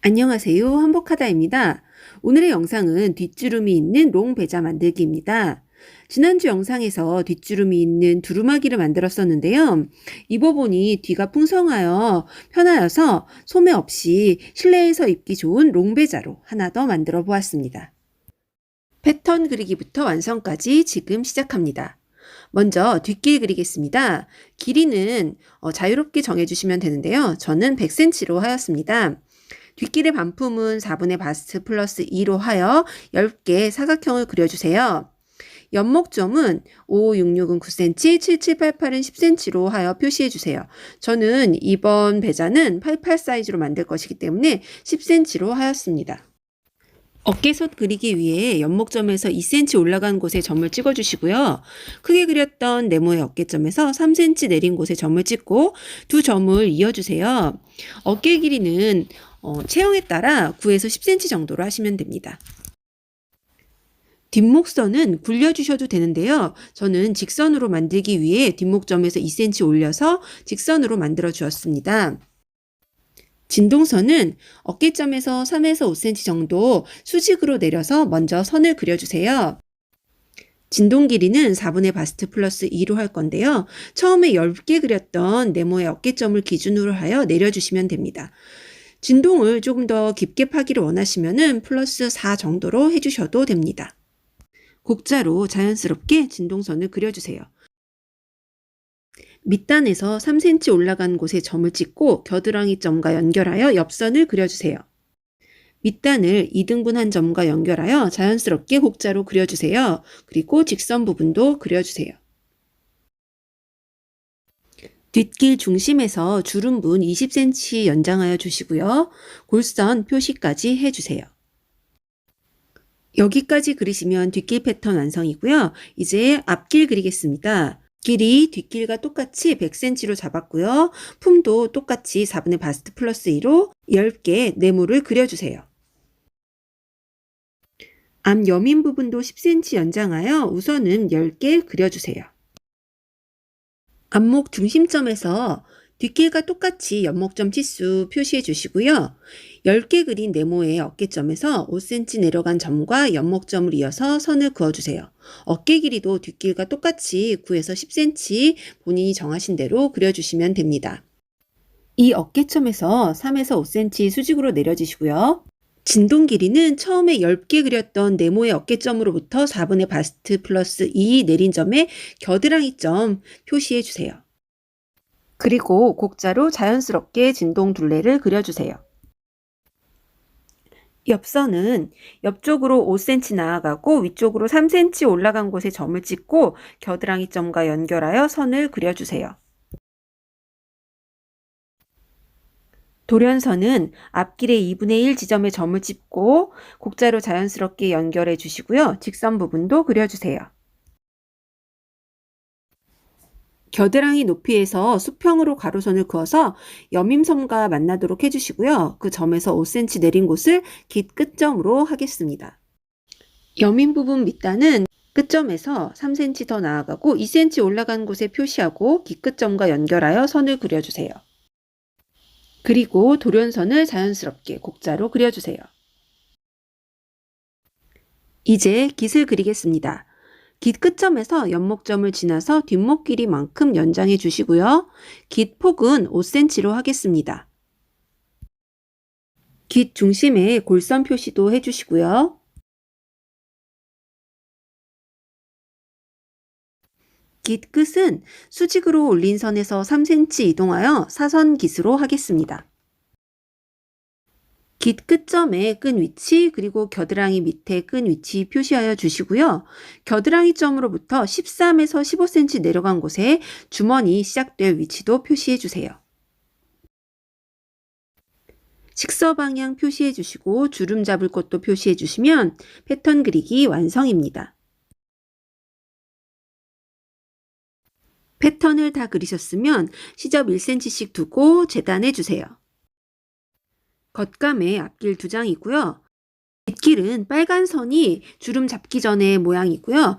안녕하세요. 한복하다입니다. 오늘의 영상은 뒷주름이 있는 롱 배자 만들기입니다. 지난주 영상에서 뒷주름이 있는 두루마기를 만들었었는데요. 입어보니 뒤가 풍성하여 편하여서 소매 없이 실내에서 입기 좋은 롱 배자로 하나 더 만들어 보았습니다. 패턴 그리기부터 완성까지 지금 시작합니다. 먼저 뒷길 그리겠습니다. 길이는 자유롭게 정해주시면 되는데요. 저는 100cm로 하였습니다. 뒷길의 반품은 4분의 바스트 플러스 2로 하여 10개 사각형을 그려주세요. 연목점은 5566은 9cm, 7788은 10cm로 하여 표시해주세요. 저는 이번 배자는 88 사이즈로 만들 것이기 때문에 10cm로 하였습니다. 어깨선 그리기 위해 연목점에서 2cm 올라간 곳에 점을 찍어주시고요. 크게 그렸던 네모의 어깨점에서 3cm 내린 곳에 점을 찍고 두 점을 이어주세요. 어깨 길이는 체형에 따라 9에서 10cm 정도로 하시면 됩니다. 뒷목선은 굴려주셔도 되는데요. 저는 직선으로 만들기 위해 뒷목점에서 2cm 올려서 직선으로 만들어 주었습니다. 진동선은 어깨점에서 3에서 5cm 정도 수직으로 내려서 먼저 선을 그려주세요. 진동 길이는 4분의 바스트 플러스 2로 할 건데요. 처음에 10개 그렸던 네모의 어깨점을 기준으로 하여 내려주시면 됩니다. 진동을 조금 더 깊게 파기를 원하시면 플러스 4 정도로 해주셔도 됩니다. 곡자로 자연스럽게 진동선을 그려주세요. 밑단에서 3cm 올라간 곳에 점을 찍고 겨드랑이 점과 연결하여 옆선을 그려주세요. 밑단을 2등분한 점과 연결하여 자연스럽게 곡자로 그려주세요. 그리고 직선 부분도 그려주세요. 뒷길 중심에서 주름분 20cm 연장하여 주시고요. 골선 표시까지 해주세요. 여기까지 그리시면 뒷길 패턴 완성이고요. 이제 앞길 그리겠습니다. 길이 뒷길과 똑같이 100cm로 잡았고요. 품도 똑같이 4분의 바스트 플러스 2로 10개 네모를 그려주세요. 앞 여민 부분도 10cm 연장하여 우선은 10개 그려주세요. 앞목 중심점에서 뒷길과 똑같이 연목점 치수 표시해 주시고요. 10개 그린 네모의 어깨점에서 5cm 내려간 점과 연목점을 이어서 선을 그어주세요. 어깨 길이도 뒷길과 똑같이 9에서 10cm 본인이 정하신 대로 그려주시면 됩니다. 이 어깨점에서 3에서 5cm 수직으로 내려주시고요. 진동 길이는 처음에 10개 그렸던 네모의 어깨점으로부터 4분의 바스트 플러스 2 내린 점에 겨드랑이 점 표시해 주세요. 그리고 곡자로 자연스럽게 진동 둘레를 그려주세요. 옆선은 옆쪽으로 5cm 나아가고 위쪽으로 3cm 올라간 곳에 점을 찍고 겨드랑이 점과 연결하여 선을 그려주세요. 돌연선은 앞길의 2분의 1 지점에 점을 찍고 곡자로 자연스럽게 연결해 주시고요. 직선 부분도 그려주세요. 겨드랑이 높이에서 수평으로 가로선을 그어서 여밈섬과 만나도록 해주시고요. 그 점에서 5cm 내린 곳을 깃 끝점으로 하겠습니다. 여민 부분 밑단은 끝점에서 3cm 더 나아가고 2cm 올라간 곳에 표시하고 깃 끝점과 연결하여 선을 그려주세요. 그리고 돌연선을 자연스럽게 곡자로 그려주세요. 이제 깃을 그리겠습니다. 깃 끝점에서 연목점을 지나서 뒷목 길이만큼 연장해 주시고요. 깃 폭은 5cm로 하겠습니다. 깃 중심에 골선 표시도 해주시고요. 깃 끝은 수직으로 올린 선에서 3cm 이동하여 사선 깃으로 하겠습니다. 깃 끝점의 끈 위치 그리고 겨드랑이 밑에 끈 위치 표시하여 주시고요. 겨드랑이 점으로부터 13에서 15cm 내려간 곳에 주머니 시작될 위치도 표시해 주세요. 식서 방향 표시해 주시고 주름 잡을 곳도 표시해 주시면 패턴 그리기 완성입니다. 패턴을 다 그리셨으면 시접 1cm씩 두고 재단해 주세요. 겉감의 앞길 2장이고요. 뒷길은 빨간 선이 주름 잡기 전의 모양이고요.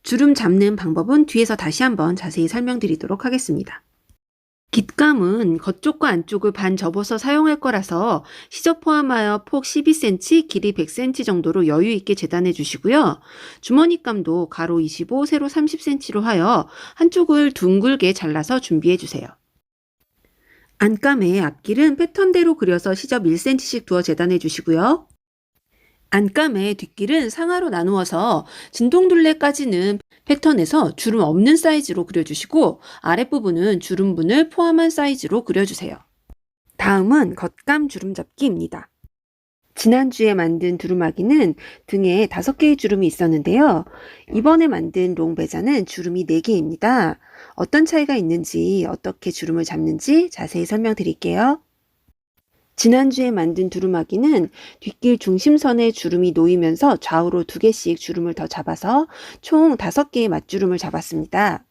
주름 잡는 방법은 뒤에서 다시 한번 자세히 설명드리도록 하겠습니다. 깃감은 겉쪽과 안쪽을 반 접어서 사용할 거라서 시접 포함하여 폭 12cm, 길이 100cm 정도로 여유 있게 재단해 주시고요. 주머니감도 가로 25, 세로 30cm로 하여 한쪽을 둥글게 잘라서 준비해 주세요. 안감의 앞길은 패턴대로 그려서 시접 1cm씩 두어 재단해 주시고요. 안감의 뒷길은 상하로 나누어서 진동둘레까지는 패턴에서 주름 없는 사이즈로 그려주시고 아랫부분은 주름분을 포함한 사이즈로 그려주세요. 다음은 겉감 주름 잡기입니다. 지난주에 만든 두루마기는 등에 5개의 주름이 있었는데요. 이번에 만든 롱베자는 주름이 4개입니다. 어떤 차이가 있는지, 어떻게 주름을 잡는지 자세히 설명드릴게요. 지난주에 만든 두루마기는 뒷길 중심선에 주름이 놓이면서 좌우로 2개씩 주름을 더 잡아서 총 5개의 맞주름을 잡았습니다.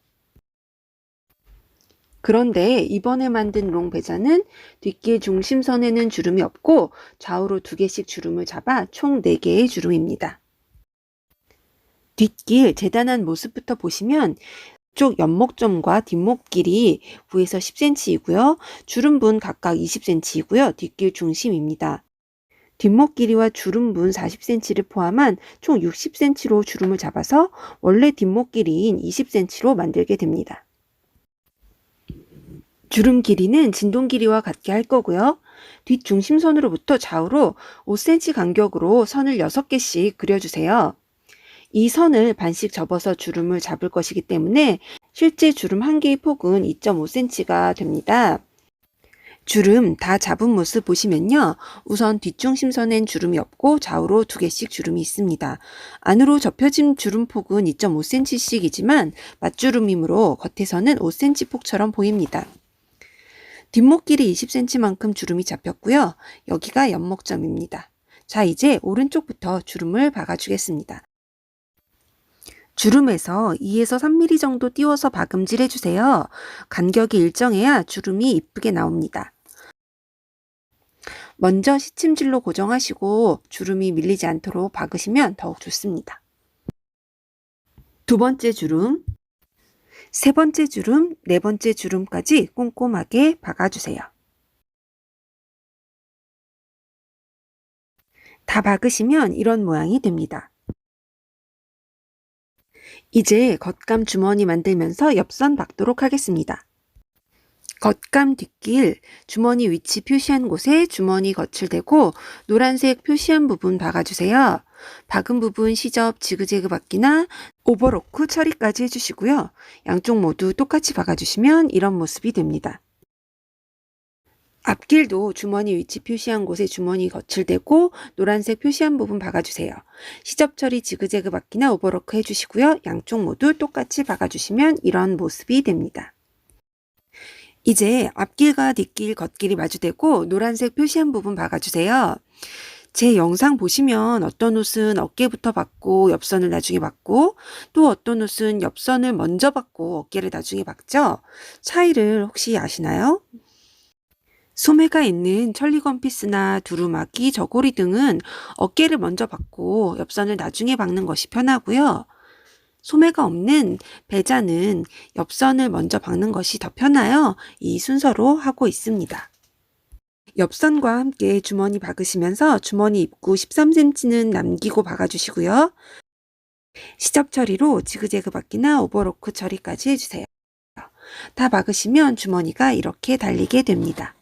그런데 이번에 만든 롱베자는 뒷길 중심선에는 주름이 없고 좌우로 2개씩 주름을 잡아 총 4개의 주름입니다. 뒷길 재단한 모습부터 보시면 쪽 옆목점과 뒷목 길이 9에서 10cm이고요. 주름분 각각 20cm이고요. 뒷길 중심입니다. 뒷목 길이와 주름분 40cm를 포함한 총 60cm로 주름을 잡아서 원래 뒷목 길이인 20cm로 만들게 됩니다. 주름 길이는 진동 길이와 같게 할 거고요. 뒷 중심선으로부터 좌우로 5cm 간격으로 선을 6개씩 그려주세요. 이 선을 반씩 접어서 주름을 잡을 것이기 때문에 실제 주름 한 개의 폭은 2.5cm가 됩니다. 주름 다 잡은 모습 보시면요. 우선 뒷중심선엔 주름이 없고 좌우로 2개씩 주름이 있습니다. 안으로 접혀진 주름 폭은 2.5cm씩이지만 맞주름이므로 겉에서는 5cm 폭처럼 보입니다. 뒷목 길이 20cm만큼 주름이 잡혔고요. 여기가 옆목점입니다. 자, 이제 오른쪽부터 주름을 박아주겠습니다. 주름에서 2에서 3mm 정도 띄워서 박음질 해주세요. 간격이 일정해야 주름이 이쁘게 나옵니다. 먼저 시침질로 고정하시고 주름이 밀리지 않도록 박으시면 더욱 좋습니다. 두 번째 주름, 세 번째 주름, 네 번째 주름까지 꼼꼼하게 박아주세요. 다 박으시면 이런 모양이 됩니다. 이제 겉감 주머니 만들면서 옆선 박도록 하겠습니다. 겉감 뒷길, 주머니 위치 표시한 곳에 주머니 겉을 대고 노란색 표시한 부분 박아주세요. 박은 부분 시접 지그재그 박기나 오버로크 처리까지 해주시고요. 양쪽 모두 똑같이 박아주시면 이런 모습이 됩니다. 앞길도 주머니 위치 표시한 곳에 주머니 겉을 대고 노란색 표시한 부분 박아주세요. 시접 처리 지그재그 박기나 오버로크 해주시고요. 양쪽 모두 똑같이 박아주시면 이런 모습이 됩니다. 이제 앞길과 뒷길, 겉길이 마주대고 노란색 표시한 부분 박아주세요. 제 영상 보시면 어떤 옷은 어깨부터 박고 옆선을 나중에 박고 또 어떤 옷은 옆선을 먼저 박고 어깨를 나중에 박죠? 차이를 혹시 아시나요? 소매가 있는 천리건 피스나 두루마기, 저고리 등은 어깨를 먼저 박고 옆선을 나중에 박는 것이 편하고요. 소매가 없는 베자는 옆선을 먼저 박는 것이 더 편하여 이 순서로 하고 있습니다. 옆선과 함께 주머니 박으시면서 주머니 입구 13cm는 남기고 박아주시고요. 시접 처리로 지그재그 박기나 오버로크 처리까지 해주세요. 다 박으시면 주머니가 이렇게 달리게 됩니다.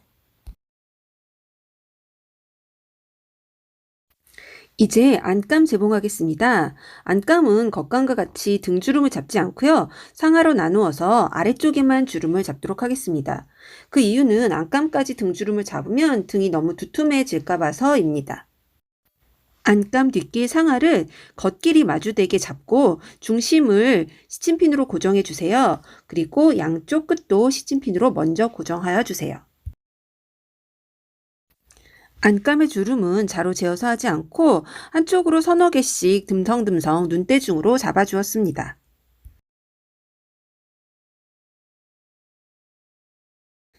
이제 안감 재봉하겠습니다. 안감은 겉감과 같이 등주름을 잡지 않고요. 상하로 나누어서 아래쪽에만 주름을 잡도록 하겠습니다. 그 이유는 안감까지 등주름을 잡으면 등이 너무 두툼해질까 봐서입니다. 안감 뒷길 상하를 겉길이 마주되게 잡고 중심을 시침핀으로 고정해 주세요. 그리고 양쪽 끝도 시침핀으로 먼저 고정하여 주세요. 안감의 주름은 자로 재어서 하지 않고 한쪽으로 서너 개씩 듬성듬성 눈대중으로 잡아주었습니다.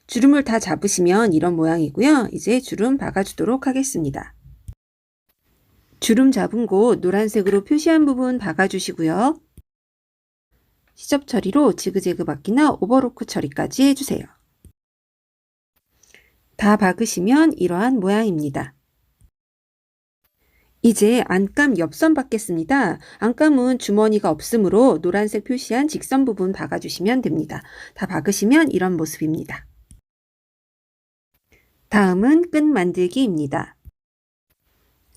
주름을 다 잡으시면 이런 모양이고요. 이제 주름 박아주도록 하겠습니다. 주름 잡은 곳 노란색으로 표시한 부분 박아주시고요. 시접 처리로 지그재그 박기나 오버로크 처리까지 해주세요. 다 박으시면 이러한 모양입니다. 이제 안감 옆선 박겠습니다. 안감은 주머니가 없으므로 노란색 표시한 직선 부분 박아주시면 됩니다. 다 박으시면 이런 모습입니다. 다음은 끈 만들기입니다.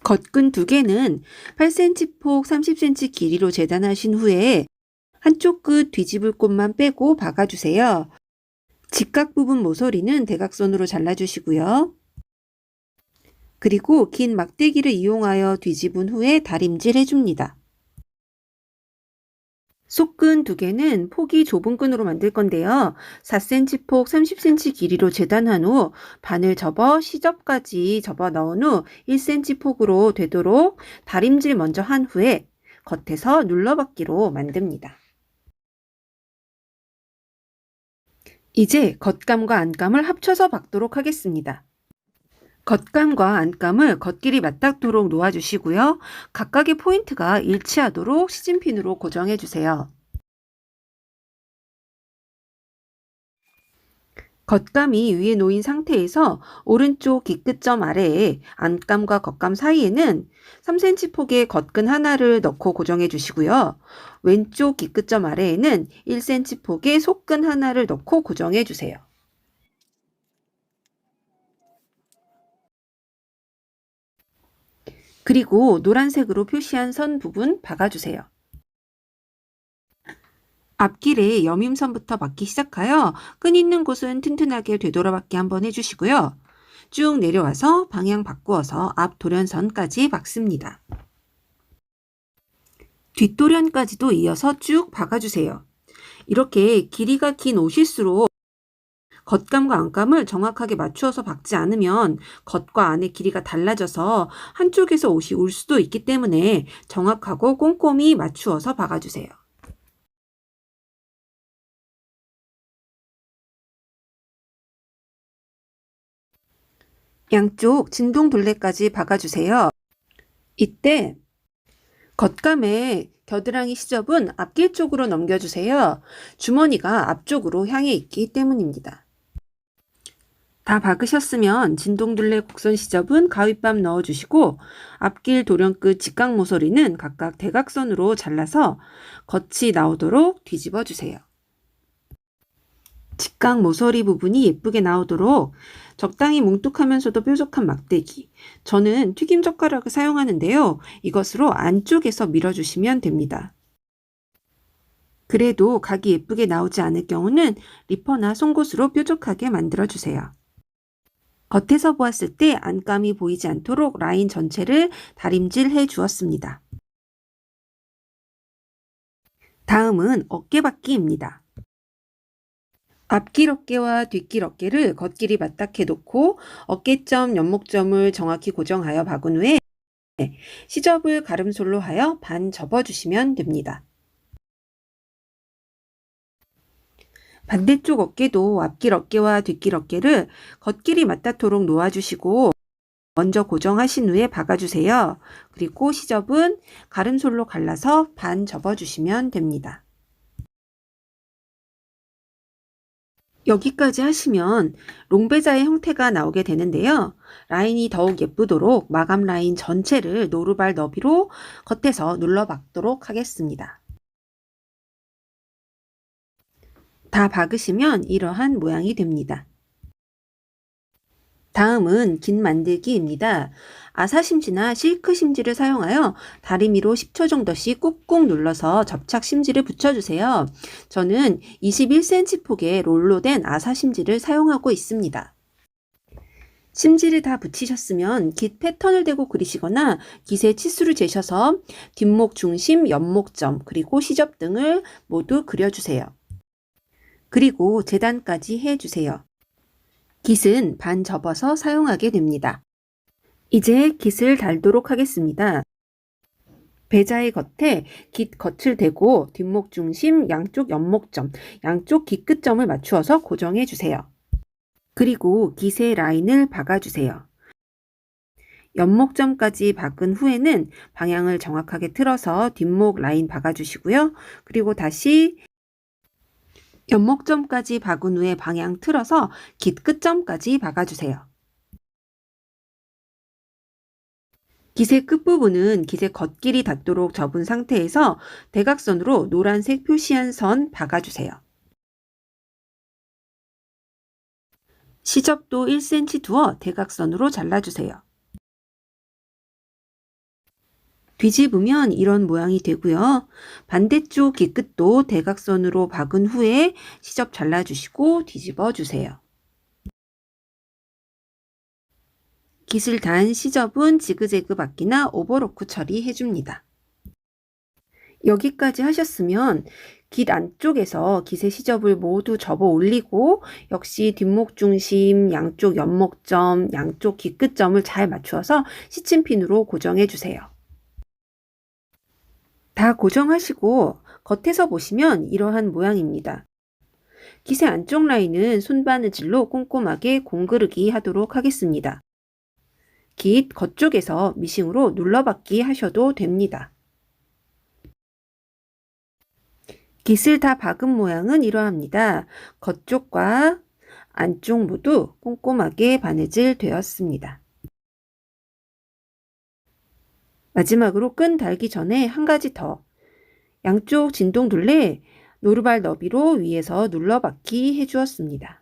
겉끈 2개는 8cm 폭 30cm 길이로 재단하신 후에 한쪽 끝 뒤집을 곳만 빼고 박아주세요. 직각 부분 모서리는 대각선으로 잘라주시고요. 그리고 긴 막대기를 이용하여 뒤집은 후에 다림질 해줍니다. 속끈 2개는 폭이 좁은 끈으로 만들 건데요. 4cm 폭 30cm 길이로 재단한 후 바늘 접어 시접까지 접어 넣은 후 1cm 폭으로 되도록 다림질 먼저 한 후에 겉에서 눌러받기로 만듭니다. 이제 겉감과 안감을 합쳐서 박도록 하겠습니다. 겉감과 안감을 겉길이 맞닿도록 놓아주시고요. 각각의 포인트가 일치하도록 시즌핀으로 고정해주세요. 겉감이 위에 놓인 상태에서 오른쪽 귀끝점 아래에 안감과 겉감 사이에는 3cm 폭의 겉끈 하나를 넣고 고정해 주시고요. 왼쪽 귀끝점 아래에는 1cm 폭의 속끈 하나를 넣고 고정해 주세요. 그리고 노란색으로 표시한 선 부분 박아주세요. 앞길에 여밈선부터 박기 시작하여 끈 있는 곳은 튼튼하게 되돌아박기 한번 해주시고요. 쭉 내려와서 방향 바꾸어서 앞 돌연선까지 박습니다. 뒷돌연까지도 이어서 쭉 박아주세요. 이렇게 길이가 긴 옷일수록 겉감과 안감을 정확하게 맞추어서 박지 않으면 겉과 안의 길이가 달라져서 한쪽에서 옷이 울 수도 있기 때문에 정확하고 꼼꼼히 맞추어서 박아주세요. 양쪽 진동둘레까지 박아주세요. 이때 겉감의 겨드랑이 시접은 앞길 쪽으로 넘겨주세요. 주머니가 앞쪽으로 향해 있기 때문입니다. 다 박으셨으면 진동둘레 곡선 시접은 가윗밤 넣어주시고 앞길 도련끝 직각 모서리는 각각 대각선으로 잘라서 겉이 나오도록 뒤집어 주세요. 직각 모서리 부분이 예쁘게 나오도록 적당히 뭉툭하면서도 뾰족한 막대기, 저는 튀김 젓가락을 사용하는데요. 이것으로 안쪽에서 밀어주시면 됩니다. 그래도 각이 예쁘게 나오지 않을 경우는 리퍼나 송곳으로 뾰족하게 만들어주세요. 겉에서 보았을 때 안감이 보이지 않도록 라인 전체를 다림질 해 주었습니다. 다음은 어깨받기입니다. 앞길 어깨와 뒷길 어깨를 겉길이 맞닿게 놓고 어깨점, 연목점을 정확히 고정하여 박은 후에 시접을 가름솔로 하여 반 접어주시면 됩니다. 반대쪽 어깨도 앞길 어깨와 뒷길 어깨를 겉길이 맞닿도록 놓아주시고 먼저 고정하신 후에 박아주세요. 그리고 시접은 가름솔로 갈라서 반 접어주시면 됩니다. 여기까지 하시면 롱배자의 형태가 나오게 되는데요. 라인이 더욱 예쁘도록 마감 라인 전체를 노루발 너비로 겉에서 눌러 박도록 하겠습니다. 다 박으시면 이러한 모양이 됩니다. 다음은 긴 만들기입니다. 아사심지나 실크 심지를 사용하여 다리미로 10초 정도씩 꾹꾹 눌러서 접착 심지를 붙여주세요. 저는 21cm 폭의 롤로 된 아사심지를 사용하고 있습니다. 심지를 다 붙이셨으면 깃 패턴을 대고 그리시거나 깃에 치수를 재셔서 뒷목 중심, 연목점, 그리고 시접 등을 모두 그려주세요. 그리고 재단까지 해주세요. 깃은 반 접어서 사용하게 됩니다. 이제 깃을 달도록 하겠습니다. 배자의 겉에 깃 겉을 대고 뒷목 중심, 양쪽 연목점, 양쪽 깃 끝점을 맞추어서 고정해 주세요. 그리고 깃의 라인을 박아주세요. 연목점까지 박은 후에는 방향을 정확하게 틀어서 뒷목 라인 박아주시고요. 그리고 다시 연목점까지 박은 후에 방향 틀어서 깃 끝점까지 박아주세요. 기세 끝부분은 기세 겉길이 닿도록 접은 상태에서 대각선으로 노란색 표시한 선 박아주세요. 시접도 1cm 두어 대각선으로 잘라주세요. 뒤집으면 이런 모양이 되고요. 반대쪽 귀끝도 대각선으로 박은 후에 시접 잘라주시고 뒤집어 주세요. 깃을 단 시접은 지그재그 받기나 오버로크 처리해줍니다. 여기까지 하셨으면 깃 안쪽에서 깃의 시접을 모두 접어 올리고 역시 뒷목 중심, 양쪽 연목점, 양쪽 깃끝점을 잘 맞추어서 시침핀으로 고정해 주세요. 다 고정하시고 겉에서 보시면 이러한 모양입니다. 깃의 안쪽 라인은 손바느질로 꼼꼼하게 공그르기 하도록 하겠습니다. 깃 겉쪽에서 미싱으로 눌러받기 하셔도 됩니다. 깃을 다 박은 모양은 이러합니다. 겉쪽과 안쪽 모두 꼼꼼하게 바느질 되었습니다. 마지막으로 끈 달기 전에 한 가지 더. 양쪽 진동 둘레 노루발 너비로 위에서 눌러받기 해주었습니다.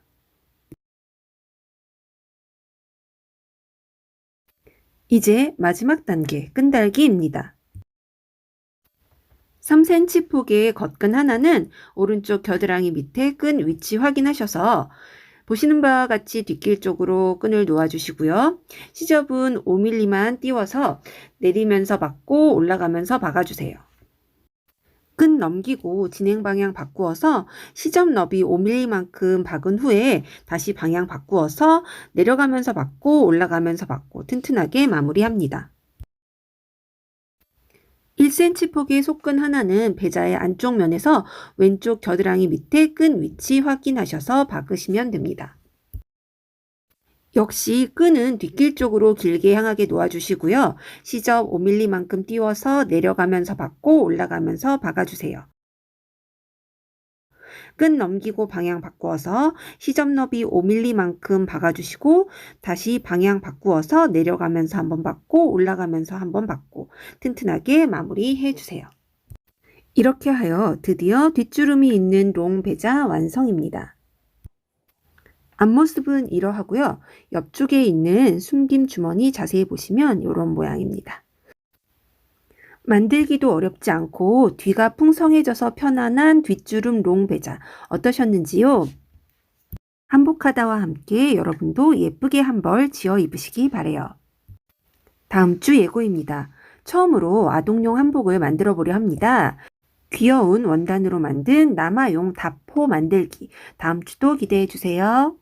이제 마지막 단계 끈달기입니다. 3cm 폭의 겉끈 하나는 오른쪽 겨드랑이 밑에 끈 위치 확인하셔서 보시는 바와 같이 뒷길 쪽으로 끈을 놓아주시고요. 시접은 5mm만 띄워서 내리면서 박고 올라가면서 박아주세요. 끈 넘기고 진행 방향 바꾸어서 시접 너비 5mm만큼 박은 후에 다시 방향 바꾸어서 내려가면서 박고 올라가면서 박고 튼튼하게 마무리합니다. 1cm 폭의 속끈 하나는 배자의 안쪽 면에서 왼쪽 겨드랑이 밑에 끈 위치 확인하셔서 박으시면 됩니다. 역시 끈은 뒷길 쪽으로 길게 향하게 놓아주시고요. 시접 5mm만큼 띄워서 내려가면서 박고 올라가면서 박아주세요. 끈 넘기고 방향 바꾸어서 시접 너비 5mm만큼 박아주시고 다시 방향 바꾸어서 내려가면서 한번 박고 올라가면서 한번 박고 튼튼하게 마무리해주세요. 이렇게 하여 드디어 뒷주름이 있는 롱 배자 완성입니다. 앞모습은 이러하고요. 옆쪽에 있는 숨김 주머니 자세히 보시면 이런 모양입니다. 만들기도 어렵지 않고 뒤가 풍성해져서 편안한 뒷주름 롱 배자 어떠셨는지요? 한복하다와 함께 여러분도 예쁘게 한 벌 지어 입으시기 바래요. 다음 주 예고입니다. 처음으로 아동용 한복을 만들어 보려 합니다. 귀여운 원단으로 만든 남아용 다포 만들기 다음 주도 기대해 주세요.